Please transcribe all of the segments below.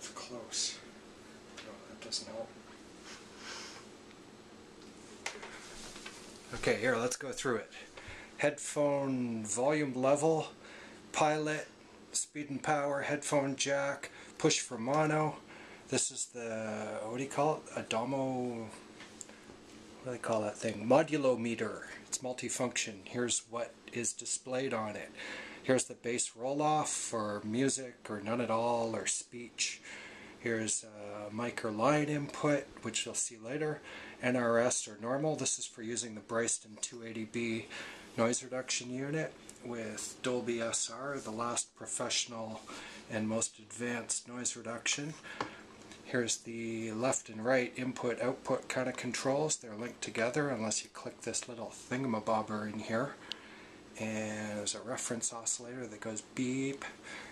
up close. No, that doesn't help. Okay, here, let's go through it. Headphone volume level, pilot, speed and power, headphone jack, push for mono. This is the, what do you call it? Adamo, what do they call that thing? Modulometer. It's multifunction. Here's what is displayed on it. Here's the bass roll-off for music or none at all or speech. Here's mic or line input, which you'll see later. NRS or normal. This is for using the Bryston 280B noise reduction unit with Dolby SR, the last professional and most advanced noise reduction. Here's the left and right input-output kind of controls. They're linked together unless you click this little thingamabobber in here. And there's a reference oscillator that goes beep.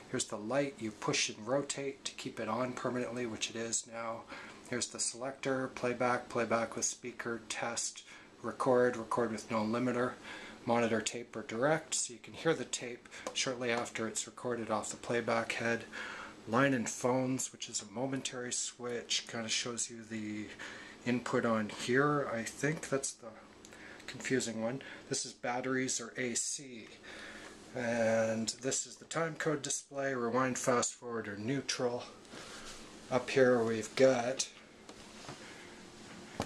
Here's the light. You push and rotate to keep it on permanently, which it is now. Here's the selector, playback, playback with speaker, test, record, record with no limiter, monitor tape or direct, so you can hear the tape shortly after it's recorded off the playback head. Line and phones, which is a momentary switch, kind of shows you the input on here. I think that's the confusing one. This is batteries or AC. And this is the time code display, rewind, fast forward, or neutral. Up here we've got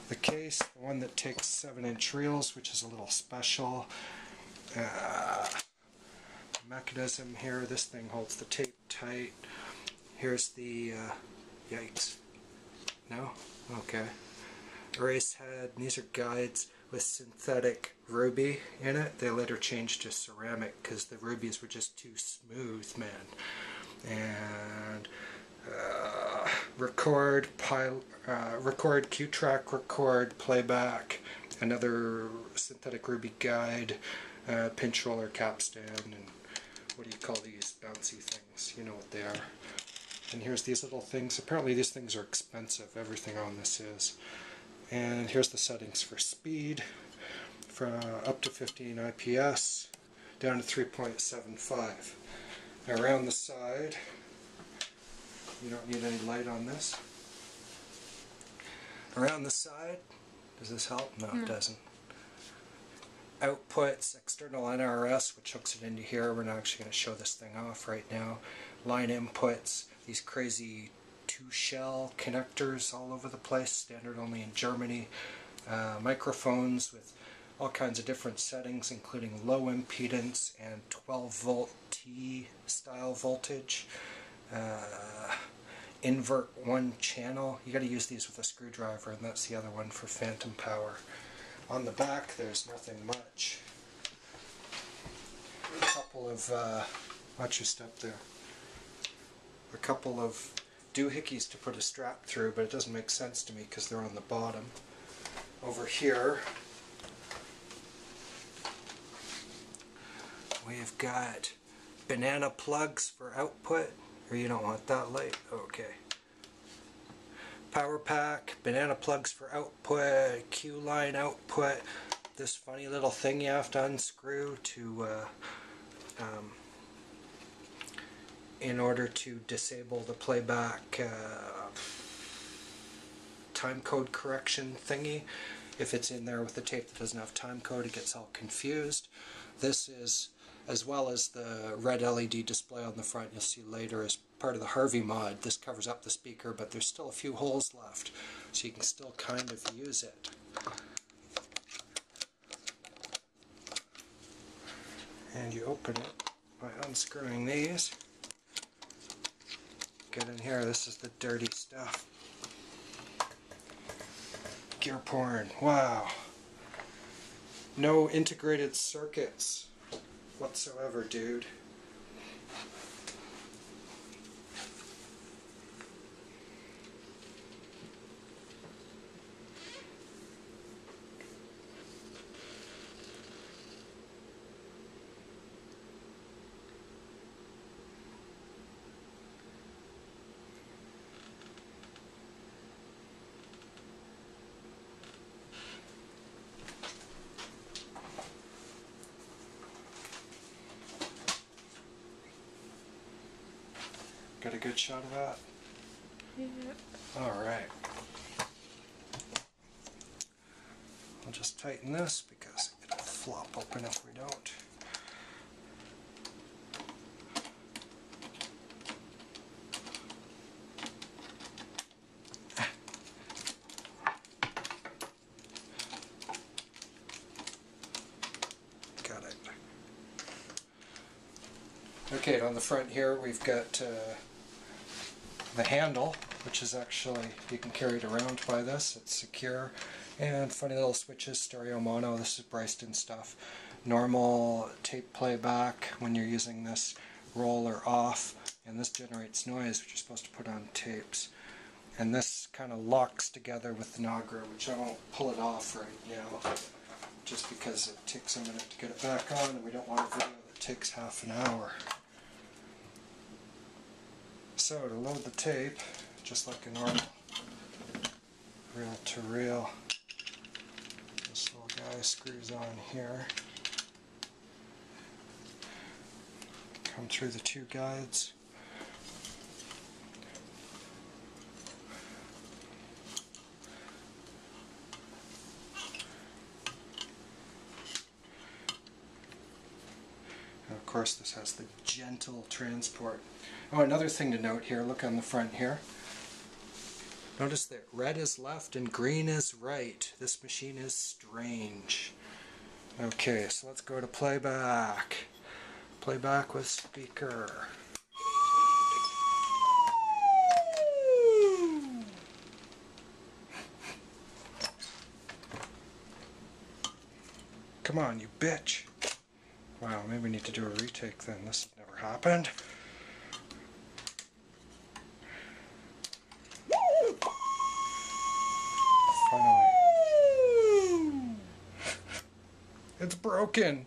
the case, the one that takes 7-inch reels, which is a little special. Mechanism here, this thing holds the tape tight. Here's the, yikes, no? Okay. Erase head, these are guides with synthetic ruby in it. They later changed to ceramic because the rubies were just too smooth, man. And record, record, Q-track, record, playback, another synthetic ruby guide, pinch roller, capstan, and what do you call these bouncy things? You know what they are. And here's these little things. Apparently these things are expensive. Everything on this is. And here's the settings for speed, from up to 15 IPS, down to 3.75. Now around the side, you don't need any light on this. Around the side, does this help? No, it doesn't. Outputs, external NRS, which hooks it into here. We're not actually going to show this thing off right now. Line inputs, these crazy 2-shell connectors all over the place, standard only in Germany. Microphones with all kinds of different settings, including low impedance and 12-volt T style voltage. Invert one channel. You got to use these with a screwdriver, and that's the other one for phantom power. On the back, there's nothing much. A couple of watch your step there. A couple of doohickeys to put a strap through, but it doesn't make sense to me because they're on the bottom. Over here, we've got banana plugs for output. Or you don't want that light? Okay. Power pack, banana plugs for output, Q line output, this funny little thing you have to unscrew to in order to disable the playback time code correction thingy. If it's in there with the tape that doesn't have time code, it gets all confused. This is, as well as the red LED display on the front you'll see later as part of the Harvey mod. This covers up the speaker, but there's still a few holes left, so you can still kind of use it. And you open it by unscrewing these. Get in here, this is the dirty stuff. Gear porn, wow. No integrated circuits whatsoever, dude. Got a good shot of that? Alright. I'll just tighten this because it'll flop open if we don't. Got it. Okay, on the front here we've got the handle, which is actually, you can carry it around by this, it's secure, and funny little switches, stereo mono, this is Bryston stuff. Normal tape playback when you're using this roller off, and this generates noise which you're supposed to put on tapes. And this kind of locks together with the Nagra, which I won't pull it off right now, just because it takes a minute to get it back on, and we don't want a video that takes half an hour. So to load the tape, just like a normal reel-to-reel, this little guy screws on here. Come through the two guides. And of course this has the gentle transport. Oh, another thing to note here, look on the front here. Notice that red is left and green is right. This machine is strange. Okay, so let's go to playback. Playback with speaker. Come on, you bitch. Wow, maybe we need to do a retake then. This has never happened. Finally. It's broken.